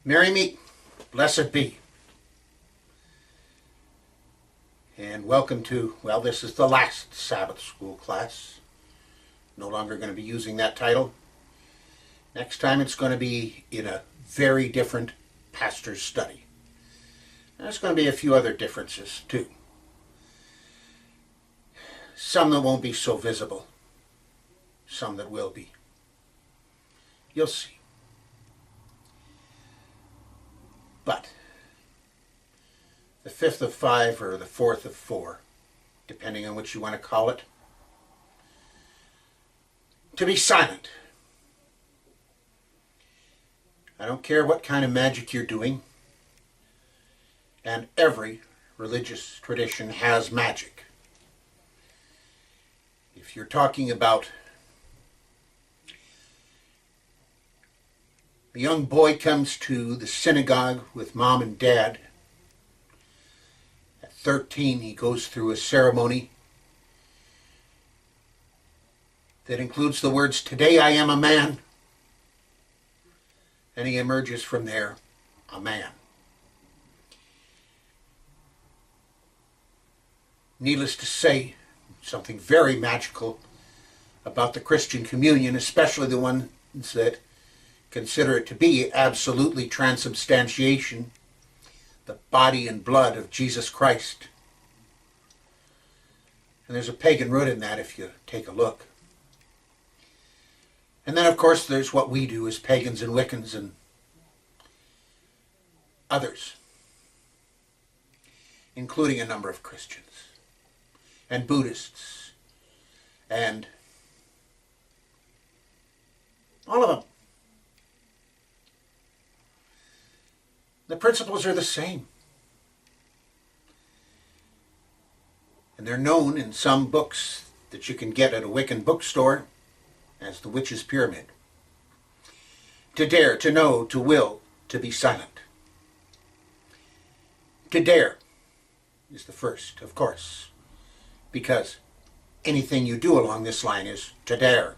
Merry meet, blessed be. And welcome to, well, this is the last Sabbath school class. No longer going to be using that title. Next time it's going to be in a very different pastor's study. There's going to be a few other differences too. Some that won't be so visible. Some that will be. You'll see. But the fifth of five or the fourth of four, depending on what you want to call it, to be silent. I don't care what kind of magic you're doing, and every religious tradition has magic. If you're talking about a young boy comes to the synagogue with mom and dad. At 13, he goes through a ceremony that includes the words, "Today I am a man," and he emerges from there a man. Needless to say, something very magical about the Christian communion, especially the ones that consider it to be absolutely transubstantiation, the body and blood of Jesus Christ. And there's a pagan root in that if you take a look. And then, of course, there's what we do as pagans and Wiccans and others, including a number of Christians and Buddhists and all of them. The principles are the same. And they're known in some books that you can get at a Wiccan bookstore as the Witch's Pyramid. To dare, to know, to will, to be silent. To dare is the first, of course, because anything you do along this line is to dare.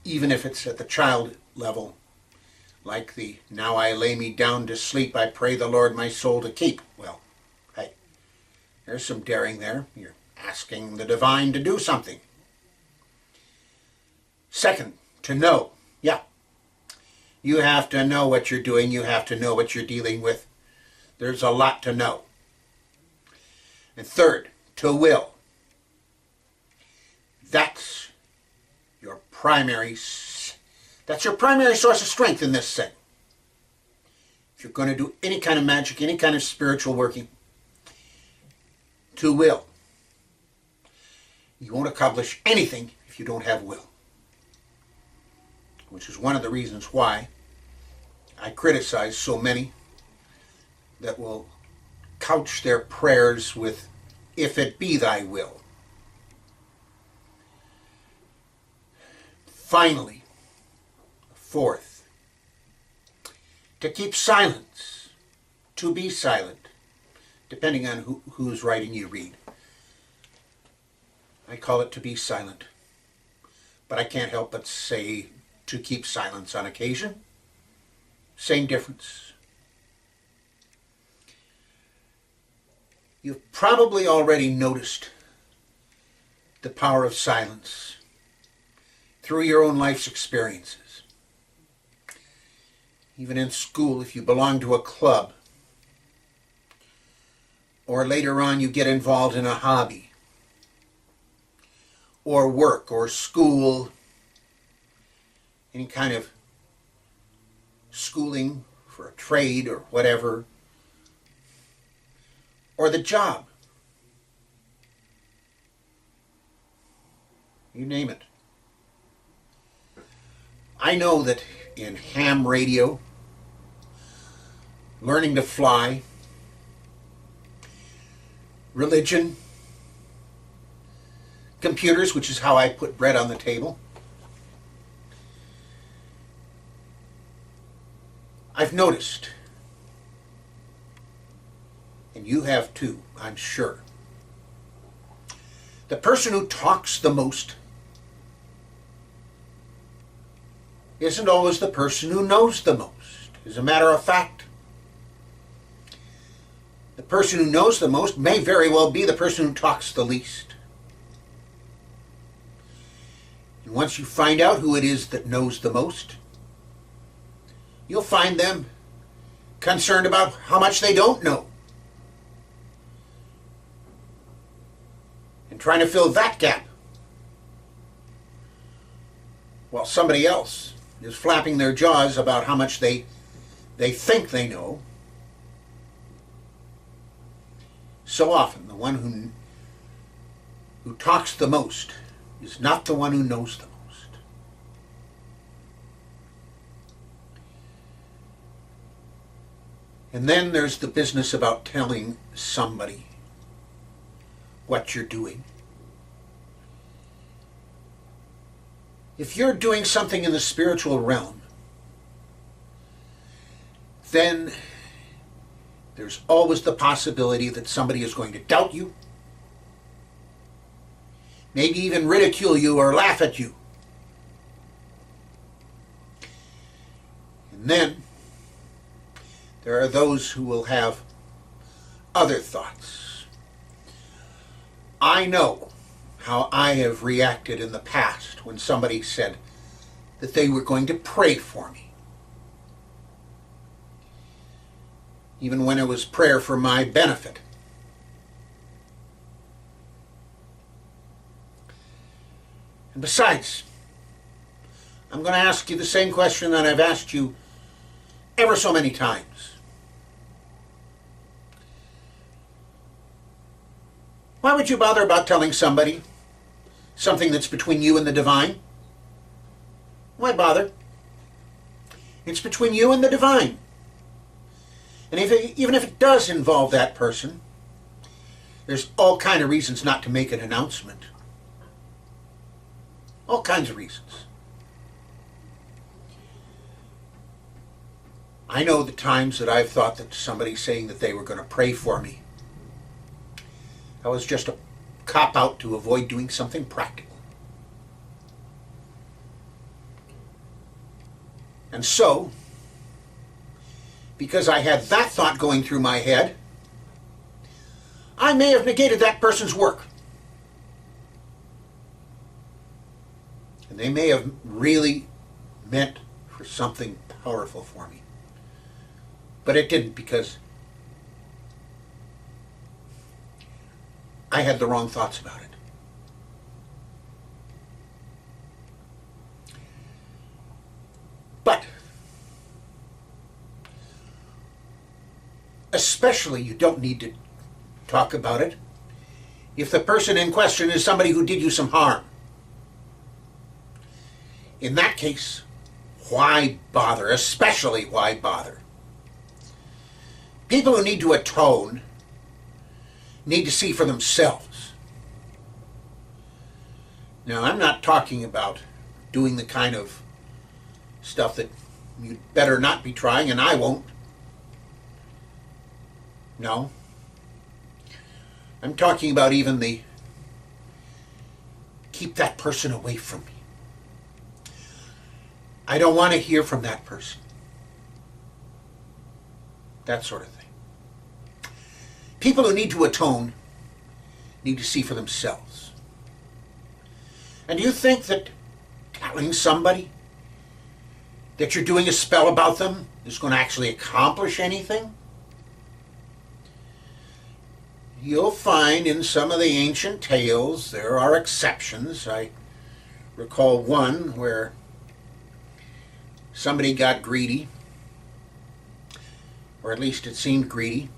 Even if it's at the child level, like the "now I lay me down to sleep, I pray the Lord my soul to keep." Well, hey, there's some daring there. You're asking the divine to do something. Second, to know. Yeah, you have to know what you're doing. You have to know what you're dealing with. There's a lot to know. And third, to will. That's your primary source of strength in this thing. If you're going to do any kind of magic, any kind of spiritual working, to will. You won't accomplish anything if you don't have will. Which is one of the reasons why I criticize so many that will couch their prayers with, "If it be thy will." Finally, fourth, to keep silence, to be silent, depending on whose writing you read. I call it to be silent, but I can't help but say to keep silence on occasion. Same difference. You've probably already noticed the power of silence through your own life's experiences. Even in school, if you belong to a club, or later on you get involved in a hobby, or work, or school, any kind of schooling for a trade or whatever, or the job, you name it. I know that in ham radio, learning to fly, religion, computers, which is how I put bread on the table, I've noticed, and you have too, I'm sure, the person who talks the most isn't always the person who knows the most. As a matter of fact, the person who knows the most may very well be the person who talks the least. And once you find out who it is that knows the most, you'll find them concerned about how much they don't know, and trying to fill that gap, while somebody else is flapping their jaws about how much they think they know. So often, the one who talks the most is not the one who knows the most. And then there's the business about telling somebody what you're doing. If you're doing something in the spiritual realm, then there's always the possibility that somebody is going to doubt you, maybe even ridicule you or laugh at you. And then there are those who will have other thoughts. I know how I have reacted in the past when somebody said that they were going to pray for me, even when it was prayer for my benefit. And besides, I'm going to ask you the same question that I've asked you ever so many times. Why would you bother about telling somebody something that's between you and the divine? Why bother? It's between you and the divine. And even if it does involve that person, there's all kinds of reasons not to make an announcement. All kinds of reasons. I know the times that I've thought that somebody saying that they were going to pray for me, that was just a cop-out to avoid doing something practical. And so, because I had that thought going through my head, I may have negated that person's work. And they may have really meant for something powerful for me. But it didn't, because I had the wrong thoughts about it. But especially, you don't need to talk about it if the person in question is somebody who did you some harm. In that case, why bother? Especially, why bother? People who need to atone need to see for themselves. Now, I'm not talking about doing the kind of stuff that you'd better not be trying, and I won't. No. I'm talking about even the keep that person away from me. I don't want to hear from that person. That sort of thing. People who need to atone need to see for themselves. And do you think that telling somebody that you're doing a spell about them is going to actually accomplish anything? You'll find in some of the ancient tales there are exceptions. I recall one where somebody got greedy, or at least it seemed greedy,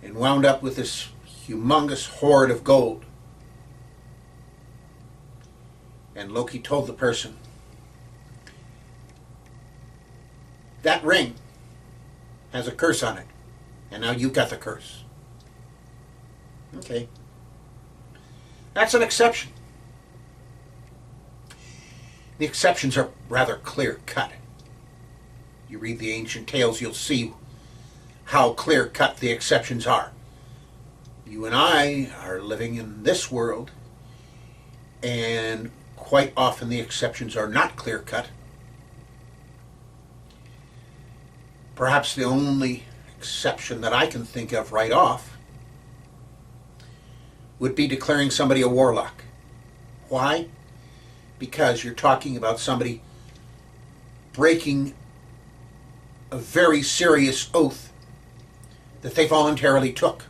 and wound up with this humongous hoard of gold. And Loki told the person, that ring has a curse on it, and now you got the curse. Okay. That's an exception. The exceptions are rather clear-cut. You read the ancient tales, you'll see how clear-cut the exceptions are. You and I are living in this world, and quite often the exceptions are not clear-cut. Perhaps the only exception that I can think of right off would be declaring somebody a warlock. Why? Because you're talking about somebody breaking a very serious oath that they voluntarily took.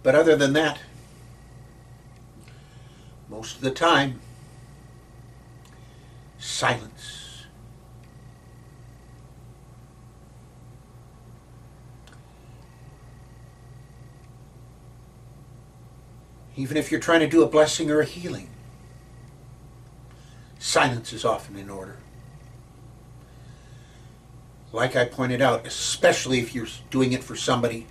But other than that, most of the time, silence. Even if you're trying to do a blessing or a healing, silence is often in order. Like I pointed out, especially if you're doing it for somebody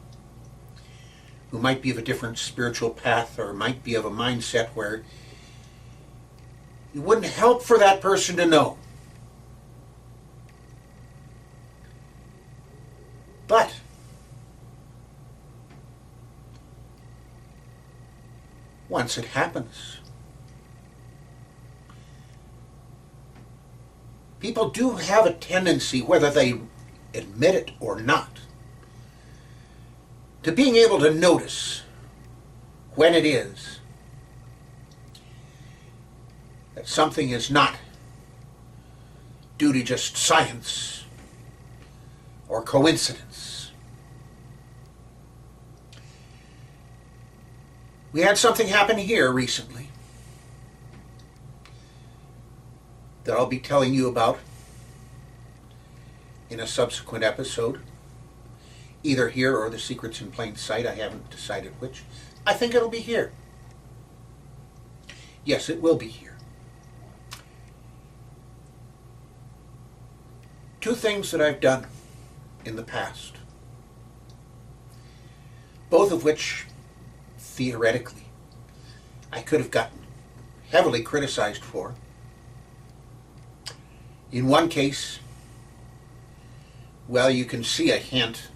who might be of a different spiritual path or might be of a mindset where it wouldn't help for that person to know. But once it happens, people do have a tendency, whether they admit it or not, to being able to notice when it is that something is not due to just science or coincidence. We had something happen here recently that I'll be telling you about in a subsequent episode, either here or the Secrets in Plain Sight. I haven't decided which. I think it'll be here. Yes, it will be here. Two things that I've done in the past, both of which, theoretically, I could have gotten heavily criticized for. In one case, well, you can see a hint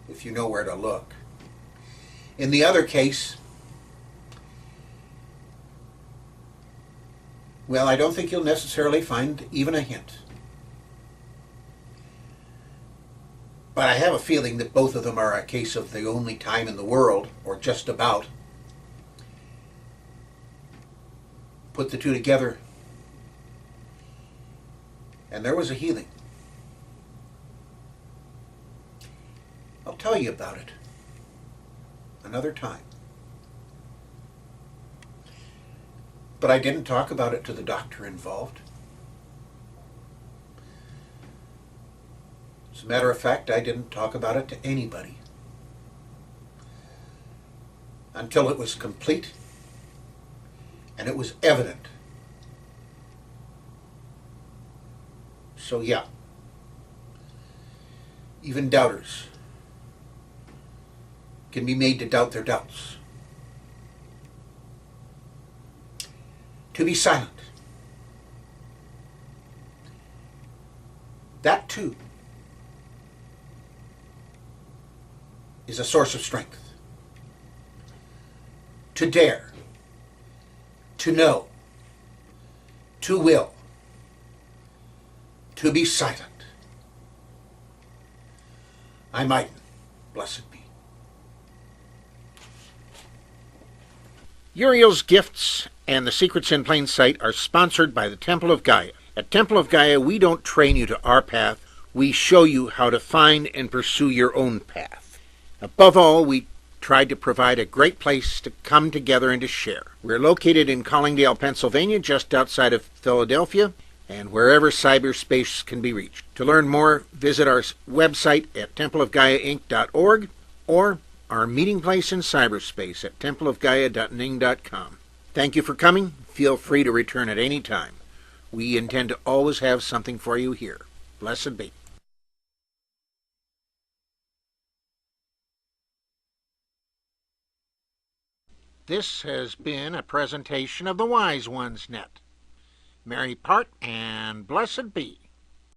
if you know where to look. In the other case, well, I don't think you'll necessarily find even a hint. But I have a feeling that both of them are a case of the only time in the world, or just about. Put the two together, and there was a healing. I'll tell you about it another time. But I didn't talk about it to the doctor involved. As a matter of fact, I didn't talk about it to anybody until it was complete and it was evident. So yeah, even doubters can be made to doubt their doubts. To be silent. That too is a source of strength. To dare, to know, to will, to be silent. I mightn't, blessed be. Uriel's Gifts and the Secrets in Plain Sight are sponsored by the Temple of Gaia. At Temple of Gaia, we don't train you to our path. We show you how to find and pursue your own path. Above all, we tried to provide a great place to come together and to share. We're located in Collingdale, Pennsylvania, just outside of Philadelphia, and wherever cyberspace can be reached. To learn more, visit our website at templeofgaiainc.org or our meeting place in cyberspace at templeofgaia.ning.com. Thank you for coming. Feel free to return at any time. We intend to always have something for you here. Blessed be. This has been a presentation of the Wise Ones Net. Merry part and blessed be.